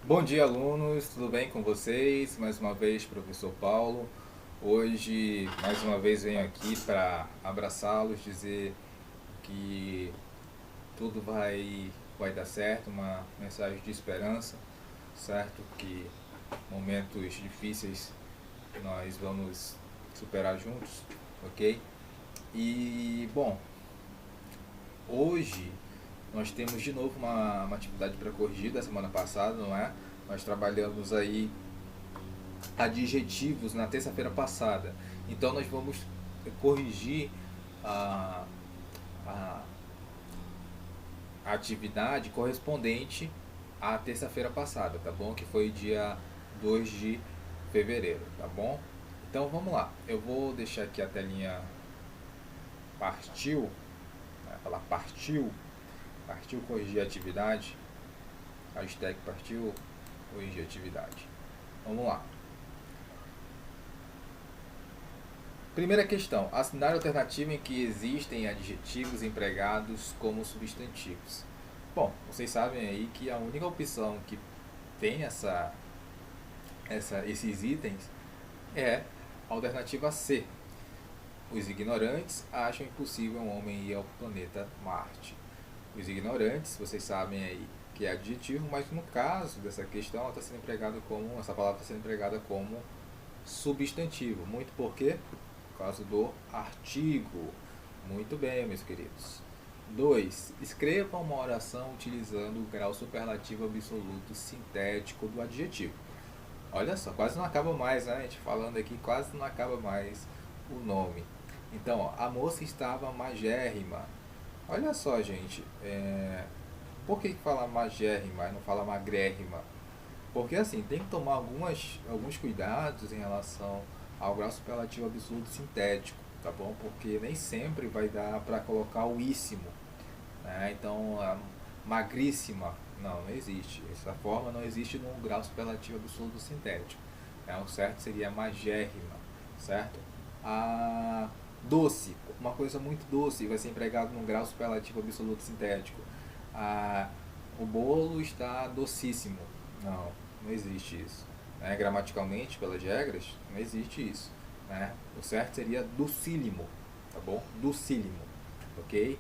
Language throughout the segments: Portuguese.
Bom dia, alunos, tudo bem com vocês? Mais uma vez, professor Paulo. Hoje, mais uma vez, venho aqui para abraçá-los, dizer que tudo vai dar certo, uma mensagem de esperança, certo? Que momentos difíceis nós vamos superar juntos, ok? E, bom, hoje nós temos de novo uma atividade para corrigir da semana passada, não é? Nós trabalhamos aí adjetivos na terça-feira passada. Então nós vamos corrigir a, a, a atividade correspondente à terça-feira passada, tá bom? Que foi dia 2 de fevereiro, tá bom? Então vamos lá. Eu vou deixar aqui a telinha partiu, né? Falar partiu corrigir a atividade. Hashtag partiu corrigir a atividade. Vamos lá. Primeira questão. Assinar a alternativa em que existem adjetivos empregados como substantivos. Bom, vocês sabem aí que a única opção que tem esses itens é a alternativa C. Os ignorantes acham impossível um homem ir ao planeta Marte. Os ignorantes, vocês sabem aí que é adjetivo, mas no caso dessa questão essa palavra está sendo empregada como substantivo. Muito por quê? Por causa do artigo. Muito bem, meus queridos. 2. Escreva uma oração utilizando o grau superlativo absoluto sintético do adjetivo. Olha só, quase não acaba mais, né? A gente falando aqui, quase não acaba mais o nome. Então, ó, a moça estava magérrima. Olha só, gente. Por que fala magérrima e não fala magrérrima? Porque assim, tem que tomar alguns cuidados em relação ao grau superlativo absoluto sintético, tá bom? Porque nem sempre vai dar para colocar o íssimo, né? Então, a magríssima, não existe. Essa forma não existe no grau superlativo absoluto sintético. O certo seria magérrima, certo? A doce, uma coisa muito doce, vai ser empregado num grau superlativo absoluto sintético. O bolo está docíssimo. Não existe isso. Gramaticalmente, pelas regras, não existe isso. O certo seria docílimo, tá bom? Docílimo, ok?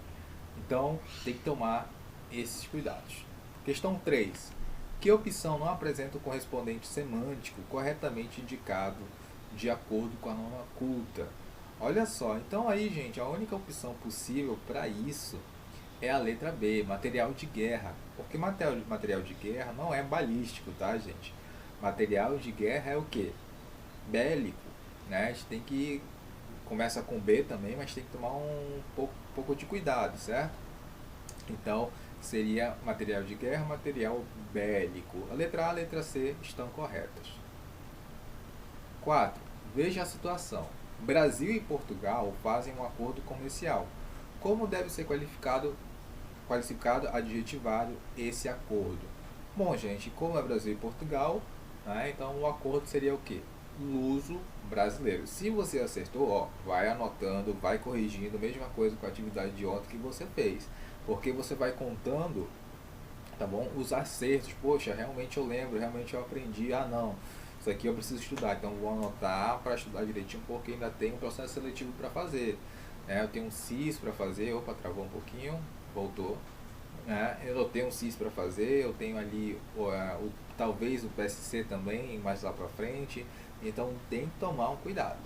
Então, tem que tomar esses cuidados. Questão 3. Que opção não apresenta o correspondente semântico corretamente indicado de acordo com a norma culta? Olha só, então aí, gente, a única opção possível para isso é a letra B, material de guerra. Porque material de guerra não é balístico, tá, gente? Material de guerra é o quê? Bélico, né? A gente tem que... Começa com B também, mas tem que tomar pouco de cuidado, certo? Então, seria material de guerra, material bélico. A letra A e a letra C estão corretas. 4. Veja a situação. Brasil e Portugal fazem um acordo comercial. Como deve ser qualificado, adjetivado esse acordo? Bom, gente, como é Brasil e Portugal, né, então o acordo seria o quê? Luso brasileiro. Se você acertou, ó, vai anotando, vai corrigindo, mesma coisa com a atividade de ontem que você fez. Porque você vai contando, tá bom? Os acertos. Poxa, realmente eu lembro, realmente eu aprendi. Ah, não, isso aqui eu preciso estudar, então vou anotar para estudar direitinho, porque ainda tem um processo seletivo para fazer. Eu tenho um CIS para fazer. Opa, travou um pouquinho, voltou. Eu tenho um CIS para fazer, eu tenho ali talvez o PSC também, mais lá para frente. Então tem que tomar um cuidado.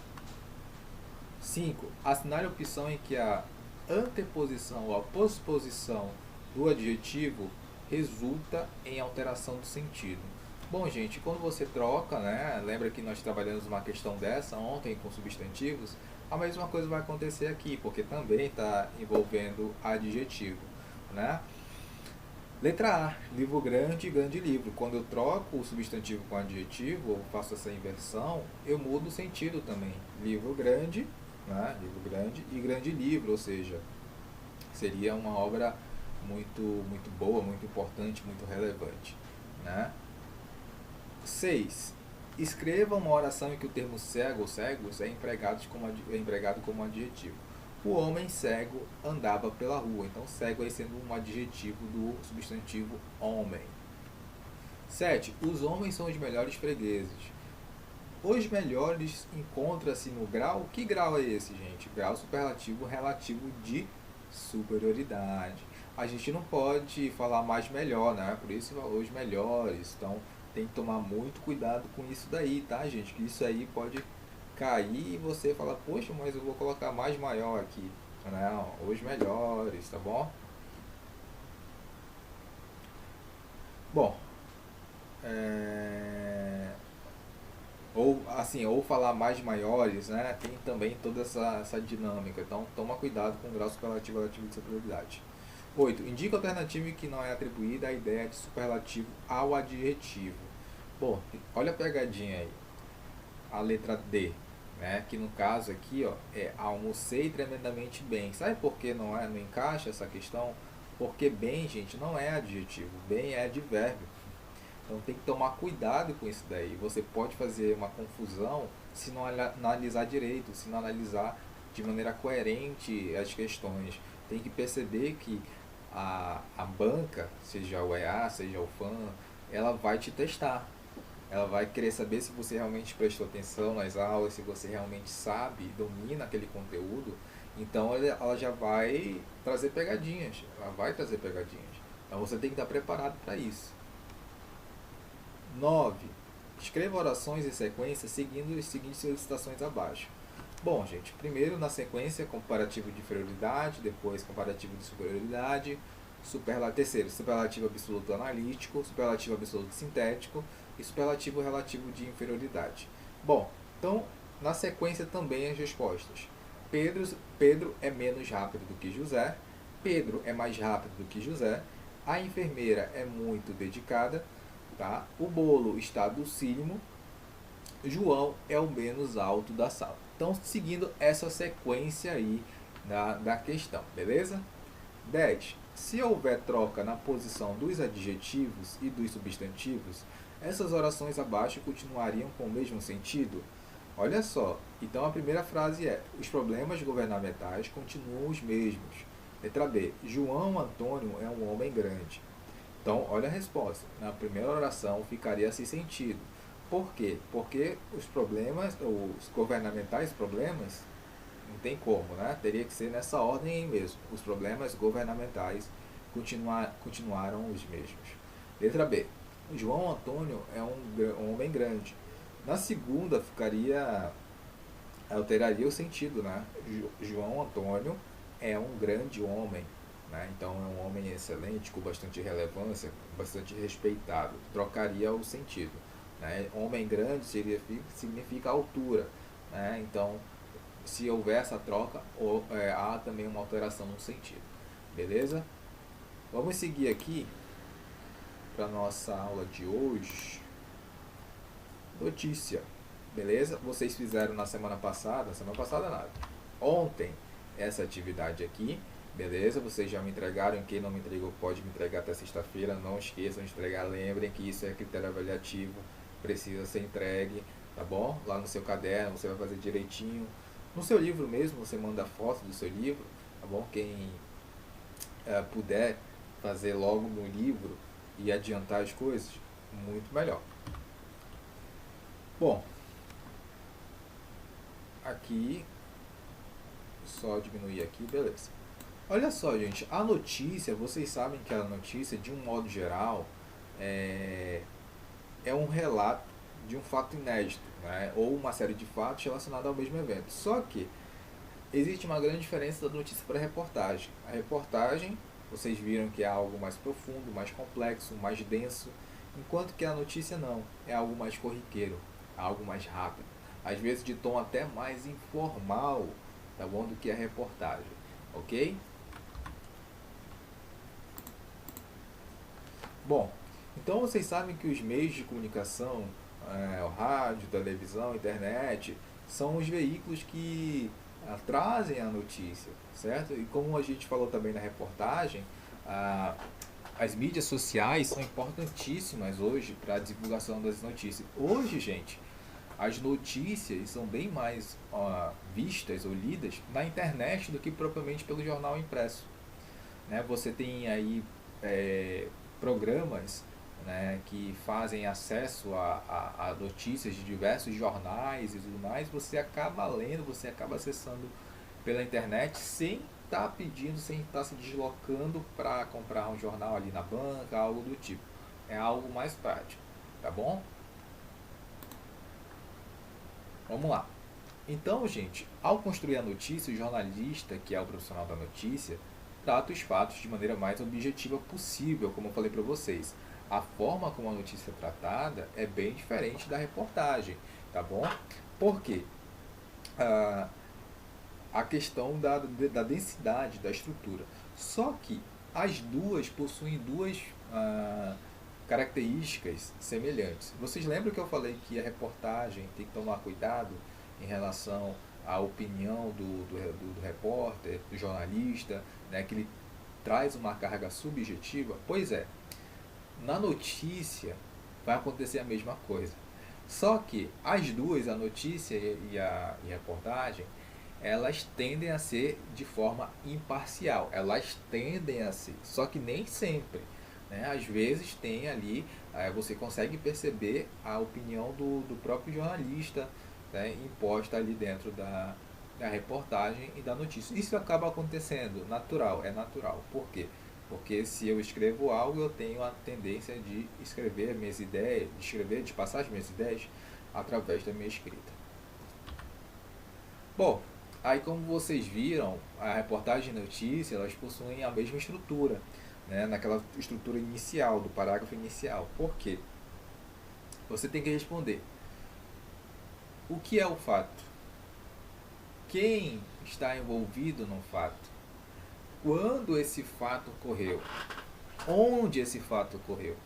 5. Assinar a opção em que a anteposição ou a posposição do adjetivo resulta em alteração do sentido. Bom, gente, quando você troca, né? Lembra que nós trabalhamos uma questão dessa ontem com substantivos? A mesma coisa vai acontecer aqui, porque também está envolvendo adjetivo, né? Letra A, livro grande e grande livro. Quando eu troco o substantivo com adjetivo, ou faço essa inversão, eu mudo o sentido também. Livro grande, né? Livro grande e grande livro, ou seja, seria uma obra muito boa, muito importante, muito relevante, né? 6. Escreva uma oração em que o termo cego ou cegos é empregado como adjetivo. O homem cego andava pela rua. Então, cego aí sendo um adjetivo do substantivo homem. 7. Os homens são os melhores fregueses. Os melhores encontra-se no grau. Que grau é esse, gente? Grau superlativo relativo de superioridade. A gente não pode falar mais melhor, né? Por isso os melhores. Então tem que tomar muito cuidado com isso daí, tá, gente? Que isso aí pode cair e você fala, poxa, mas eu vou colocar mais maior aqui. Não, os melhores, tá bom? Bom, é... ou assim, ou falar mais maiores, né? Tem também toda essa dinâmica. Então toma cuidado com o grau superlativo relativo de superioridade. 8. Indica alternativa que não é atribuída à ideia de superlativo ao adjetivo. Bom, olha a pegadinha aí. A letra D, né? Que no caso aqui, ó, é almocei tremendamente bem. Sabe por que não encaixa essa questão? Porque bem, gente, não é adjetivo. Bem é advérbio. Então tem que tomar cuidado com isso daí. Você pode fazer uma confusão se não analisar direito, se não analisar de maneira coerente as questões. Tem que perceber que a banca, seja o EA, seja o FAN, ela vai te testar. Ela vai querer saber se você realmente prestou atenção nas aulas, se você realmente sabe, domina aquele conteúdo. Então ela já vai trazer pegadinhas. Ela vai trazer pegadinhas. Então você tem que estar preparado para isso. 9. Escreva orações em sequência seguindo as seguintes solicitações abaixo. Bom, gente, primeiro na sequência, comparativo de inferioridade, depois comparativo de superioridade, terceiro, superlativo absoluto analítico, superlativo absoluto sintético e superlativo relativo de inferioridade. Bom, então, na sequência também as respostas. Pedro é menos rápido do que José, Pedro é mais rápido do que José, a enfermeira é muito dedicada, tá? O bolo está docílimo, João é o menos alto da sala. Então, seguindo essa sequência aí da questão, beleza? 10. Se houver troca na posição dos adjetivos e dos substantivos, essas orações abaixo continuariam com o mesmo sentido? Olha só, então a primeira frase é: os problemas governamentais continuam os mesmos. Letra B. João Antônio é um homem grande. Então, olha a resposta. Na primeira oração ficaria sem sentido. Por quê? Porque os problemas, os governamentais problemas, não tem como, né? Teria que ser nessa ordem aí mesmo. Os problemas governamentais continuaram os mesmos. Letra B. João Antônio é um homem grande. Na segunda alteraria o sentido, né? João Antônio é um grande homem, né? Então é um homem excelente, com bastante relevância, bastante respeitado. Trocaria o sentido, né? Homem grande significa altura, né? Então, se houver essa troca, há também uma alteração no sentido. Beleza? Vamos seguir aqui para nossa aula de hoje. Notícia. Beleza? Vocês fizeram na semana passada nada. Ontem, essa atividade aqui. Beleza? Vocês já me entregaram. Quem não me entregou pode me entregar até sexta-feira. Não esqueçam de entregar. Lembrem que isso é critério avaliativo. Precisa ser entregue. Tá bom? Lá no seu caderno você vai fazer direitinho. No seu livro mesmo, você manda foto do seu livro. Tá bom? Quem puder fazer logo no livro e adiantar as coisas, muito melhor. Bom, aqui, só diminuir aqui, beleza. Olha só, gente, a notícia, vocês sabem que a notícia, de um modo geral, é um relato de um fato inédito, né? Ou uma série de fatos relacionados ao mesmo evento. Só que existe uma grande diferença da notícia para a reportagem. A reportagem, vocês viram que é algo mais profundo, mais complexo, mais denso, enquanto que a notícia não, é algo mais corriqueiro, algo mais rápido, às vezes de tom até mais informal, tá bom, do que a reportagem, ok? Bom, então vocês sabem que os meios de comunicação, o rádio, televisão, internet, são os veículos que trazem a notícia, certo? E como a gente falou também na reportagem, as mídias sociais são importantíssimas hoje para a divulgação das notícias. Hoje, gente, as notícias são bem mais vistas ou lidas na internet do que propriamente pelo jornal impresso, né? Você tem aí programas né, que fazem acesso a notícias de diversos jornais e tudo mais, você acaba lendo, você acaba acessando pela internet sem estar pedindo, sem estar se deslocando para comprar um jornal ali na banca, algo do tipo. É algo mais prático, tá bom? Vamos lá. Então, gente, ao construir a notícia, o jornalista, que é o profissional da notícia, trata os fatos de maneira mais objetiva possível, como eu falei para vocês. A forma como a notícia é tratada é bem diferente da reportagem, tá bom? Por quê? Ah, a questão da densidade, da estrutura. Só que as duas possuem duas características semelhantes. Vocês lembram que eu falei que a reportagem tem que tomar cuidado em relação à opinião do repórter, do jornalista, né, que ele traz uma carga subjetiva? Pois é, na notícia vai acontecer a mesma coisa. Só que as duas, a notícia e a reportagem, elas tendem a ser de forma imparcial. Elas tendem a ser, só que nem sempre. Né? Às vezes tem ali, você consegue perceber a opinião do próprio jornalista, né, imposta ali dentro da reportagem e da notícia. Isso acaba acontecendo, natural, é natural. Por quê? Porque se eu escrevo algo, eu tenho a tendência de escrever minhas ideias, de passar as minhas ideias através da minha escrita. Bom, aí como vocês viram, a reportagem e a notícia, elas possuem a mesma estrutura, né, naquela estrutura inicial, do parágrafo inicial. Por quê? Você tem que responder: o que é o fato? Quem está envolvido no fato? Quando esse fato ocorreu? Onde esse fato ocorreu?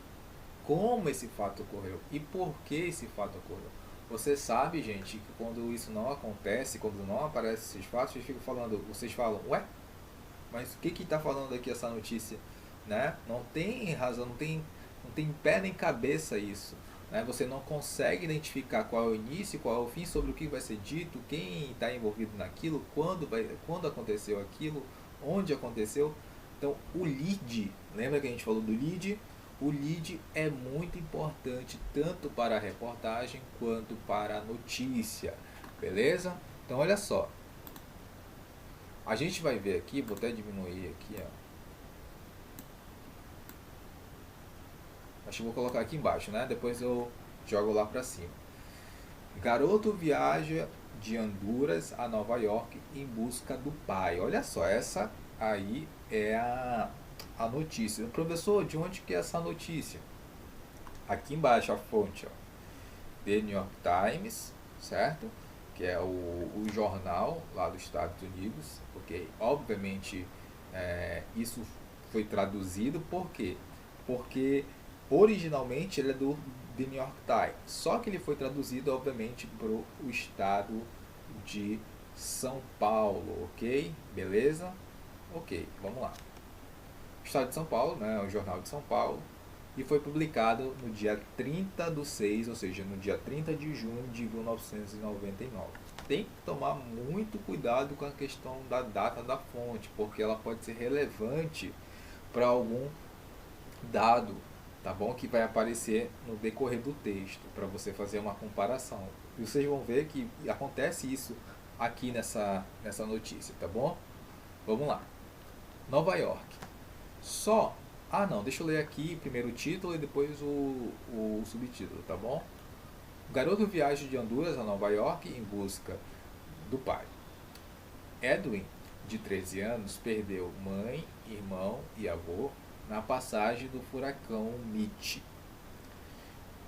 Como esse fato ocorreu e por que esse fato ocorreu. Você sabe, gente, que quando isso não acontece, quando não aparecem esses fatos, vocês falam, ué, mas o que está falando aqui essa notícia? Né? Não tem razão, não tem pé nem cabeça isso. Né? Você não consegue identificar qual é o início, qual é o fim, sobre o que vai ser dito, quem está envolvido naquilo, quando aconteceu aquilo, onde aconteceu. Então, o lead, lembra que a gente falou do lead? O lead é muito importante tanto para a reportagem quanto para a notícia, beleza? Então, olha só, a gente vai ver aqui, vou até diminuir aqui, ó. Acho que vou colocar aqui embaixo, né? Depois eu jogo lá para cima. Garoto viaja de Honduras a Nova York em busca do pai. Olha só, essa aí é a notícia. Professor, de onde que é essa notícia? Aqui embaixo a fonte, ó. The New York Times, certo? Que é o jornal lá dos Estados Unidos, porque obviamente isso foi traduzido, por quê? Porque originalmente ele é do The New York Times, só que ele foi traduzido obviamente para o estado de São Paulo, ok? Beleza? Ok, vamos lá. Estado de São Paulo, né, o Jornal de São Paulo, e foi publicado no dia 30/6, ou seja, no dia 30 de junho de 1999. Tem que tomar muito cuidado com a questão da data da fonte, porque ela pode ser relevante para algum dado, tá bom? Que vai aparecer no decorrer do texto, para você fazer uma comparação. E vocês vão ver que acontece isso aqui nessa notícia, tá bom? Vamos lá. Nova York. Só. Ah, não, deixa eu ler aqui primeiro o título e depois o subtítulo, tá bom? O garoto viaja de Honduras a Nova York em busca do pai. Edwin, de 13 anos, perdeu mãe, irmão e avô na passagem do furacão Mitch.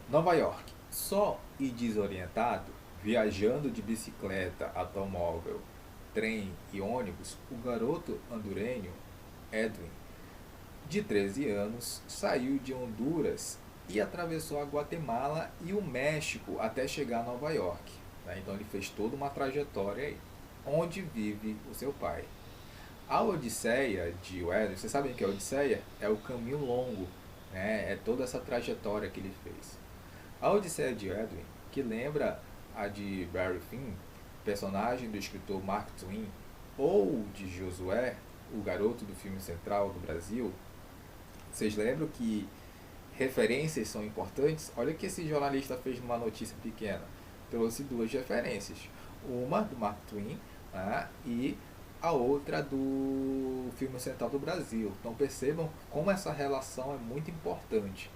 Nova York. Só e desorientado, viajando de bicicleta, automóvel, trem e ônibus, o garoto hondurenho Edwin, de 13 anos, saiu de Honduras e atravessou a Guatemala e o México até chegar a Nova York. Né? Então ele fez toda uma trajetória aí, onde vive o seu pai. A Odisseia de Edwin, vocês sabem que a Odisseia é o caminho longo, né? É toda essa trajetória que ele fez. A Odisseia de Edwin, que lembra a de Barry Finn, personagem do escritor Mark Twain, ou de Josué, o garoto do filme Central do Brasil, vocês lembram que referências são importantes, olha o que esse jornalista fez numa notícia pequena. Trouxe duas referências. Uma do Mark Twain, né, e a outra do filme Central do Brasil. Então percebam como essa relação é muito importante.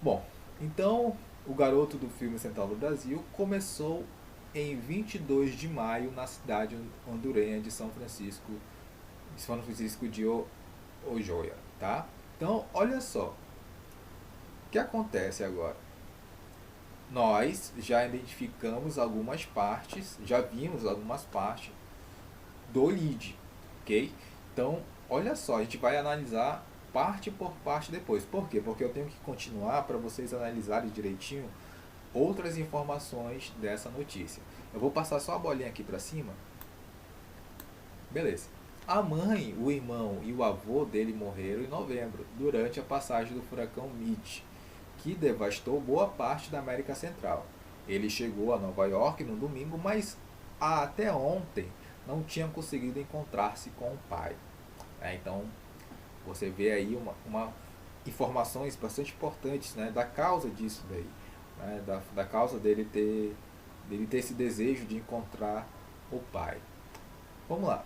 Bom, então o garoto do filme Central do Brasil começou em 22 de maio na cidade hondurenha de São Francisco de Ojoia, tá? Então, olha só, o que acontece agora? Nós já identificamos algumas partes, já vimos algumas partes do lead, ok? Então, olha só, a gente vai analisar parte por parte depois. Por quê? Porque eu tenho que continuar para vocês analisarem direitinho outras informações dessa notícia. Eu vou passar só a bolinha aqui para cima. Beleza. A mãe, o irmão e o avô dele morreram em novembro, durante a passagem do furacão Mitch, que devastou boa parte da América Central. Ele chegou a Nova York no domingo, mas até ontem não tinha conseguido encontrar-se com o pai. Então, você vê aí uma informações bastante importantes, né, da causa disso daí, né, da causa dele ter esse desejo de encontrar o pai. Vamos lá.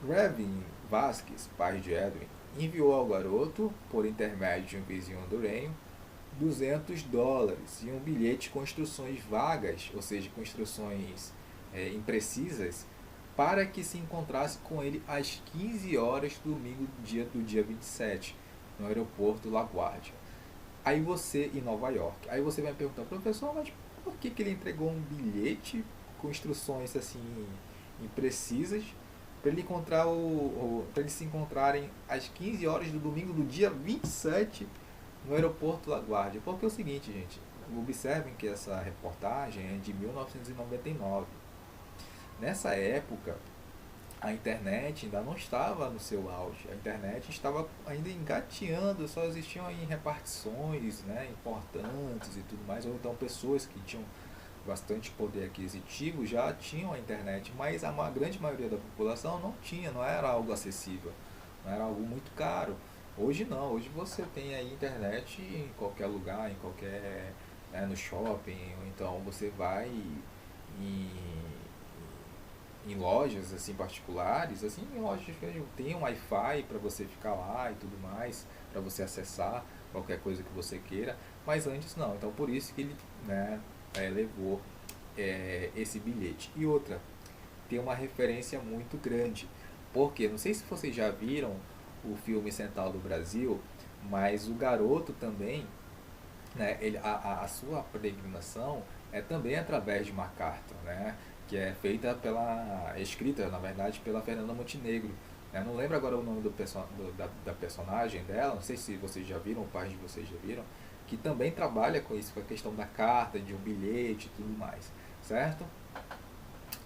Revin Vasquez, pai de Edwin, enviou ao garoto, por intermédio de um vizinho hondurenho, $200 e um bilhete com instruções vagas, ou seja, com instruções imprecisas, para que se encontrasse com ele às 15 horas do domingo do dia 27, no aeroporto LaGuardia. Aí você, em Nova York, aí você vai me perguntar, professor, mas por que ele entregou um bilhete com instruções assim imprecisas para ele encontrar para eles se encontrarem às 15 horas do domingo do dia 27 no aeroporto LaGuardia? Porque é o seguinte, gente, observem que essa reportagem é de 1999. Nessa época, a internet ainda não estava no seu auge, a internet estava ainda engateando, só existiam em repartições, né, importantes e tudo mais, ou então pessoas que tinham bastante poder aquisitivo já tinham a internet, mas a grande maioria da população não tinha, não era algo acessível, não era algo muito caro. Hoje não, hoje você tem a internet em qualquer lugar, no shopping, ou então você vai em, em lojas assim particulares, assim, em lojas que tem um Wi-Fi para você ficar lá e tudo mais, para você acessar qualquer coisa que você queira, mas antes não. Então por isso que ele, né, levou esse bilhete. E outra, tem uma referência muito grande, porque não sei se vocês já viram o filme Central do Brasil, mas o garoto também, né, a sua peregrinação é também através de uma carta, né, que é feita escrita, na verdade, pela Fernanda Montenegro. Eu não lembro agora o nome da personagem dela, não sei se vocês já viram, pais de vocês já viram, que também trabalha com isso, com a questão da carta, de um bilhete e tudo mais, certo?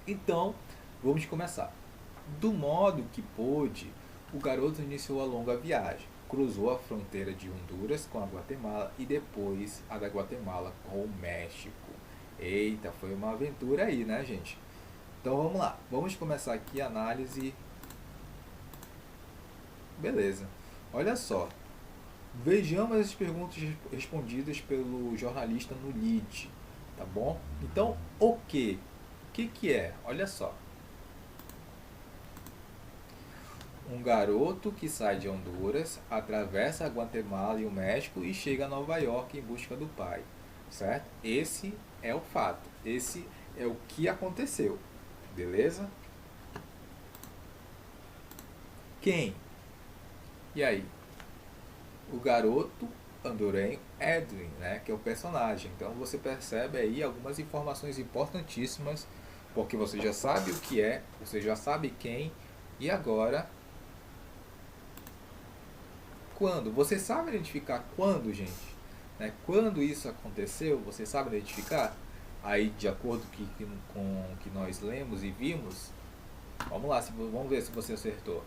Então, vamos começar. Do modo que pôde, o garoto iniciou a longa viagem, cruzou a fronteira de Honduras com a Guatemala e depois a da Guatemala com o México. Eita, foi uma aventura aí, né, gente? Então vamos lá, vamos começar aqui a análise. Beleza, olha só. Vejamos as perguntas respondidas pelo jornalista no lead, tá bom? Então, o que? O que é? Olha só. Um garoto que sai de Honduras, atravessa a Guatemala e o México e chega a Nova York em busca do pai, certo? Esse é o fato, esse é o que aconteceu, beleza? Quem? E aí? O garoto hondurenho Edwin, né, que é o personagem. Então você percebe aí algumas informações importantíssimas, porque você já sabe o que é, você já sabe quem, e agora quando? Você sabe identificar quando, gente? Né? Quando isso aconteceu, você sabe identificar? Aí, de acordo com o que nós lemos e vimos, vamos lá, vamos ver se você acertou.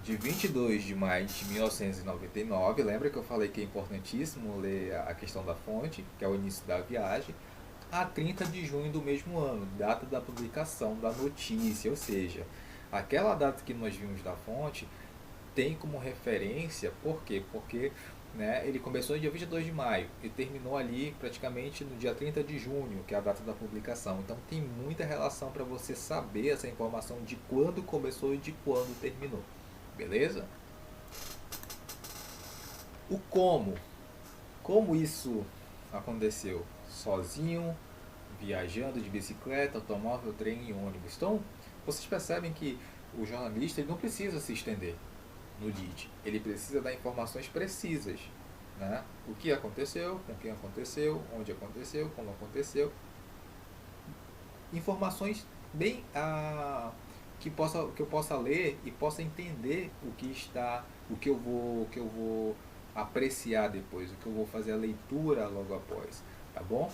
De 22 de maio de 1999, lembra que eu falei que é importantíssimo ler a questão da fonte, que é o início da viagem, a 30 de junho do mesmo ano, data da publicação da notícia, ou seja, aquela data que nós vimos da fonte tem como referência, por quê? Porque, né, ele começou no dia 22 de maio e terminou ali praticamente no dia 30 de junho, que é a data da publicação. Então tem muita relação para você saber essa informação de quando começou e de quando terminou. Beleza? O como. Como isso aconteceu? Sozinho, viajando de bicicleta, automóvel, trem e ônibus. Então, vocês percebem que o jornalista ele não precisa se estender no lead. Ele precisa dar informações precisas. Né? O que aconteceu, com quem aconteceu, onde aconteceu, como aconteceu. Informações bem que eu possa ler e possa entender o que está, o que eu vou apreciar depois, o que eu vou fazer a leitura logo após, tá bom?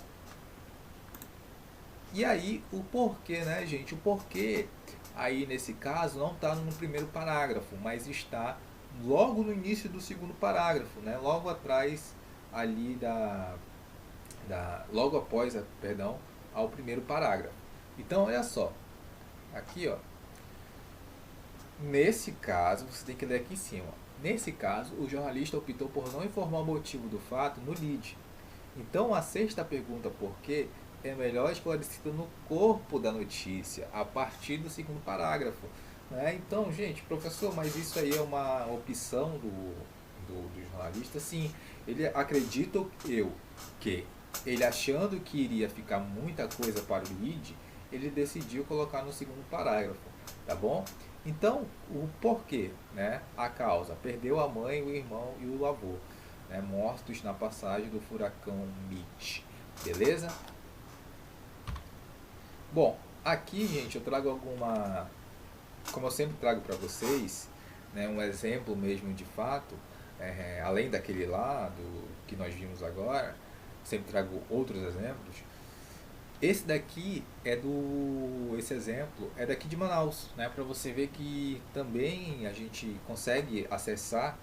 E aí o porquê, né, gente? O porquê aí nesse caso não está no primeiro parágrafo, mas está logo no início do segundo parágrafo, né? Logo atrás ali logo após, perdão, ao primeiro parágrafo. Então olha só, aqui ó, nesse caso você tem que ler aqui em cima. Nesse caso, o jornalista optou por não informar o motivo do fato no lead. Então a sexta pergunta, por quê, é melhor esclarecida no corpo da notícia, a partir do segundo parágrafo. Né? Então, gente, professor, mas isso aí é uma opção do jornalista? Sim, ele acredita eu que ele achando que iria ficar muita coisa para o lead, ele decidiu colocar no segundo parágrafo, tá bom? Então, o porquê, né? A causa, perdeu a mãe, o irmão e o avô, né? Mortos na passagem do furacão Mitch, beleza? Bom, aqui, gente, eu trago como eu sempre trago para vocês, né, um exemplo mesmo de fato, além daquele lá, que nós vimos agora, sempre trago outros exemplos. Esse exemplo é daqui de Manaus, né, para você ver que também a gente consegue acessar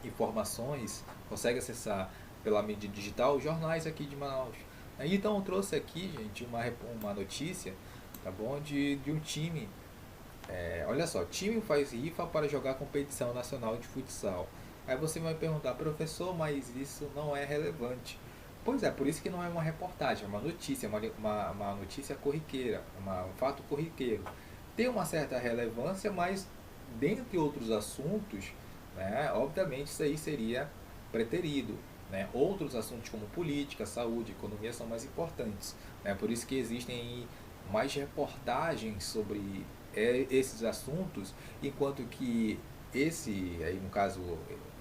informações, consegue acessar pela mídia digital jornais aqui de Manaus. Então eu trouxe aqui, gente, uma notícia, tá bom, de um time. Olha só, time faz rifa para jogar competição nacional de futsal. Aí você vai perguntar, professor, mas isso não é relevante. Pois é, por isso que não é uma reportagem, é uma notícia, uma notícia corriqueira, um fato corriqueiro. Tem uma certa relevância, mas dentre outros assuntos, né, obviamente isso aí seria preterido. Né? Outros assuntos como política, saúde, economia são mais importantes. Né? Por isso que existem mais reportagens sobre esses assuntos, enquanto que aí no caso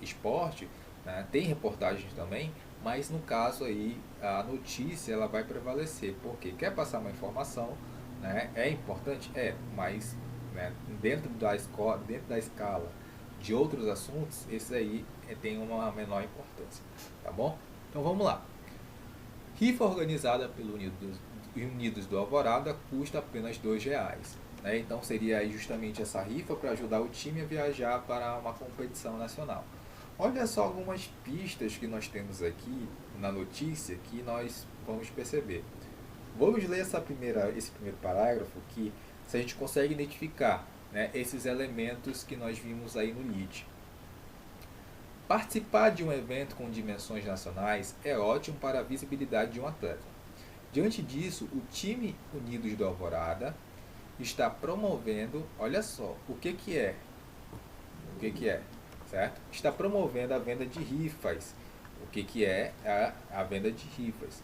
esporte, né, tem reportagens também, mas no caso aí a notícia ela vai prevalecer, porque quer passar uma informação, né, é importante, mas né, dentro da escala de outros assuntos, esse aí tem uma menor importância, tá bom? Então vamos lá. Rifa organizada pelo Unidos do Alvorada custa apenas R$2. Né? Então seria aí justamente essa rifa para ajudar o time a viajar para uma competição nacional. Olha só algumas pistas que nós temos aqui na notícia que nós vamos perceber. Vamos ler esse primeiro parágrafo que se a gente consegue identificar, né, esses elementos que nós vimos aí no lead. Participar de um evento com dimensões nacionais é ótimo para a visibilidade de um atleta. Diante disso, o time Unidos do Alvorada está promovendo, olha só, o que é, certo? Está promovendo a venda de rifas. O que é a venda de rifas?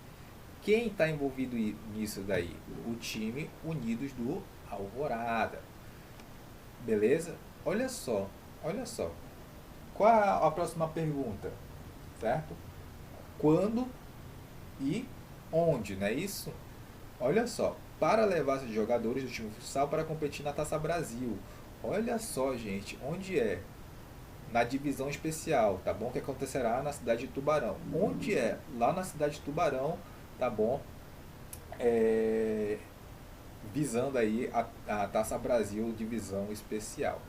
Quem está envolvido nisso daí? O time Unidos do Alvorada. Beleza? Olha só. Qual é a próxima pergunta? Certo? Quando e onde, não é isso? Olha só. Para levar os jogadores do time futsal para competir na Taça Brasil. Olha só, gente. Onde é? Na divisão especial, tá bom? Que acontecerá na cidade de Tubarão. Onde é? Lá na cidade de Tubarão, tá bom? Visando aí a Taça Brasil divisão especial.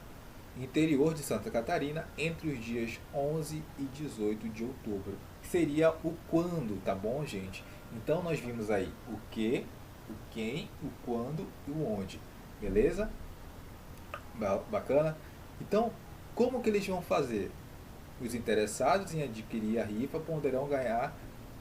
Interior de Santa Catarina, entre os dias 11 e 18 de outubro. Seria o quando, tá bom, gente? Então nós vimos aí o que, o quem, o quando e o onde. Beleza? Bacana? Então, como que eles vão fazer? Os interessados em adquirir a rifa poderão ganhar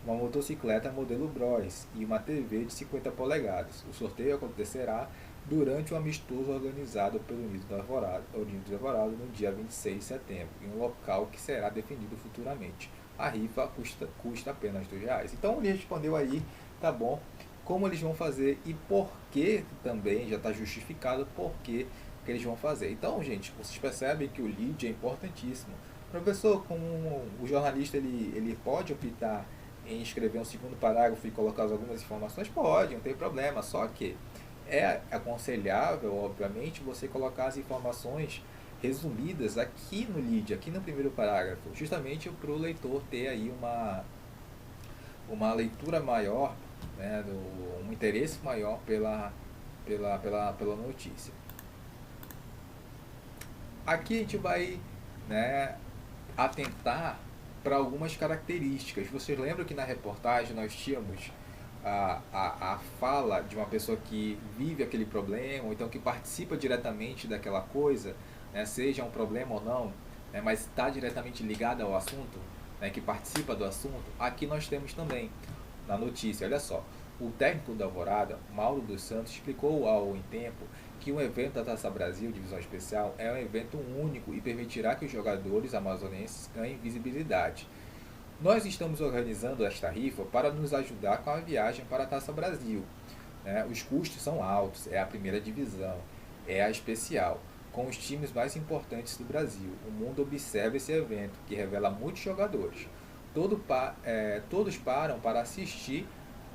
uma motocicleta modelo Bros e uma TV de 50 polegadas. O sorteio acontecerá durante um amistoso organizado pelo Unido do Alvorada no dia 26 de setembro, em um local que será definido futuramente. A rifa custa apenas R$ 2. Então ele respondeu aí, tá bom, como eles vão fazer e por que também, já está justificado por que eles vão fazer. Então, gente, vocês percebem que o lead é importantíssimo. Professor, como o jornalista ele pode optar em escrever um segundo parágrafo e colocar algumas informações? Pode, não tem problema, só que é aconselhável, obviamente, você colocar as informações resumidas aqui no lead, aqui no primeiro parágrafo, justamente para o leitor ter aí uma leitura maior, né, um interesse maior pela notícia. Aqui a gente vai, né, atentar para algumas características. Vocês lembram que na reportagem nós tínhamos a fala de uma pessoa que vive aquele problema, ou então que participa diretamente daquela coisa, né, seja um problema ou não, né, mas está diretamente ligada ao assunto, né, que participa do assunto? Aqui nós temos também, na notícia, olha só, o técnico da Alvorada, Mauro dos Santos, explicou ao Em Tempo que um evento da Taça Brasil Divisão Especial é um evento único e permitirá que os jogadores amazonenses ganhem visibilidade. Nós estamos organizando esta rifa para nos ajudar com a viagem para a Taça Brasil. Né? Os custos são altos, é a primeira divisão, é a especial, com os times mais importantes do Brasil. O mundo observa esse evento, que revela muitos jogadores. Todos param para assistir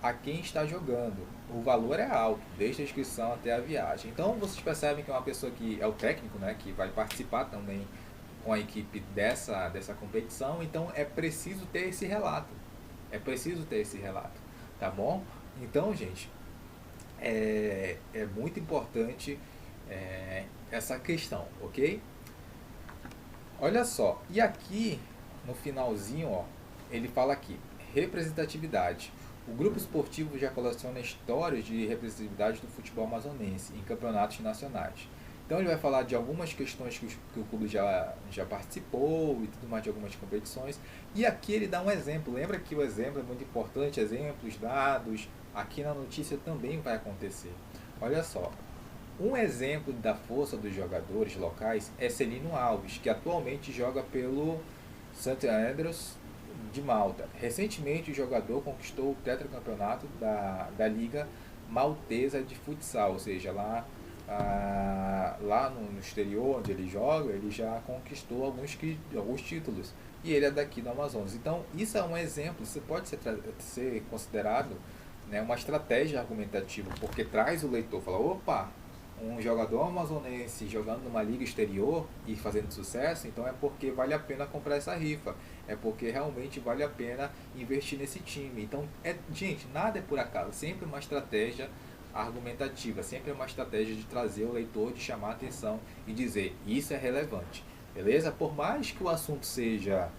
a quem está jogando. O valor é alto, desde a inscrição até a viagem. Então vocês percebem que é uma pessoa que é o técnico, né, que vai participar também com a equipe dessa competição. Então é preciso ter esse relato. É preciso ter esse relato, tá bom? Então, gente, é muito importante essa questão, ok? Olha só, e aqui no finalzinho, ó, ele fala aqui, representatividade. O grupo esportivo já coleciona histórias de representatividade do futebol amazonense em campeonatos nacionais. Então ele vai falar de algumas questões que o clube já participou e tudo mais, de algumas competições. E aqui ele dá um exemplo. Lembra que o exemplo é muito importante, exemplos, dados. Aqui na notícia também vai acontecer. Olha só. Um exemplo da força dos jogadores locais é Celino Alves, que atualmente joga pelo St. Andrews de Malta. Recentemente o jogador conquistou o tetracampeonato da Liga Maltesa de Futsal, ou seja, lá no exterior onde ele joga, ele já conquistou alguns títulos. E ele é daqui do Amazonas. Então, isso é um exemplo, isso pode ser considerado, né, uma estratégia argumentativa, porque traz o leitor, fala, opa, um jogador amazonense jogando numa liga exterior e fazendo sucesso, então é porque vale a pena comprar essa rifa, é porque realmente vale a pena investir nesse time. Então, gente, nada é por acaso, sempre uma estratégia argumentativa, sempre uma estratégia de trazer o leitor, de chamar a atenção e dizer, isso é relevante, beleza? Por mais que o assunto seja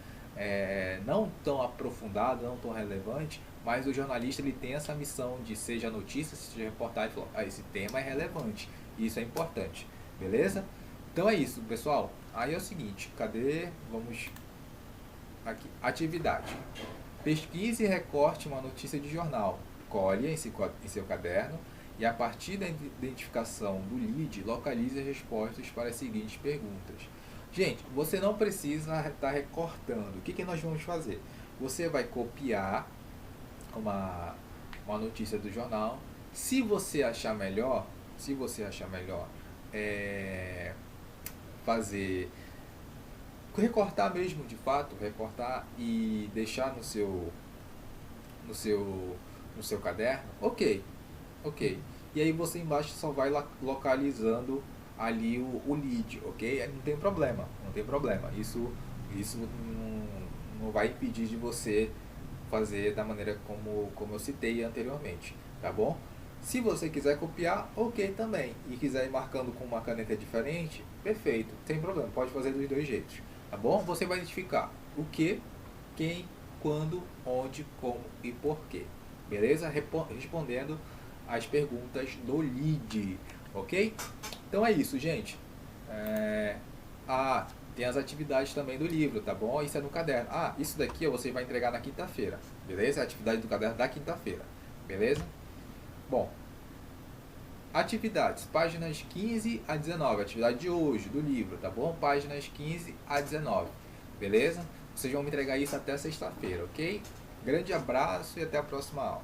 não tão aprofundado, não tão relevante, mas o jornalista ele tem essa missão de, seja notícia, seja reportagem, falar, esse tema é relevante, isso é importante, beleza? Então é isso, pessoal. Aí é o seguinte, vamos aqui, atividade. Pesquise e recorte uma notícia de jornal, colhe em seu caderno e a partir da identificação do lead, localize as respostas para as seguintes perguntas. Gente, você não precisa estar recortando. O que nós vamos fazer? Você vai copiar uma notícia do jornal. Se você achar melhor, fazer recortar mesmo, de fato, recortar e deixar no seu caderno, ok. E aí você embaixo só vai localizando ali o lead, ok? Não tem problema. Isso não vai impedir de você fazer da maneira como eu citei anteriormente, tá bom? Se você quiser copiar, ok também. E quiser ir marcando com uma caneta diferente, perfeito, sem problema, pode fazer dos dois jeitos, tá bom? Você vai identificar o que, quem, quando, onde, como e porquê, beleza? Respondendo as perguntas do lead, ok? Então é isso, gente. Ah, tem as atividades também do livro, tá bom? Isso é no caderno. Ah, isso daqui você vai entregar na quinta-feira, beleza? É a atividade do caderno da quinta-feira, beleza? Bom, atividades, páginas 15 a 19, atividade de hoje, do livro, tá bom? Páginas 15 a 19, beleza? Vocês vão me entregar isso até sexta-feira, ok? Grande abraço e até a próxima aula.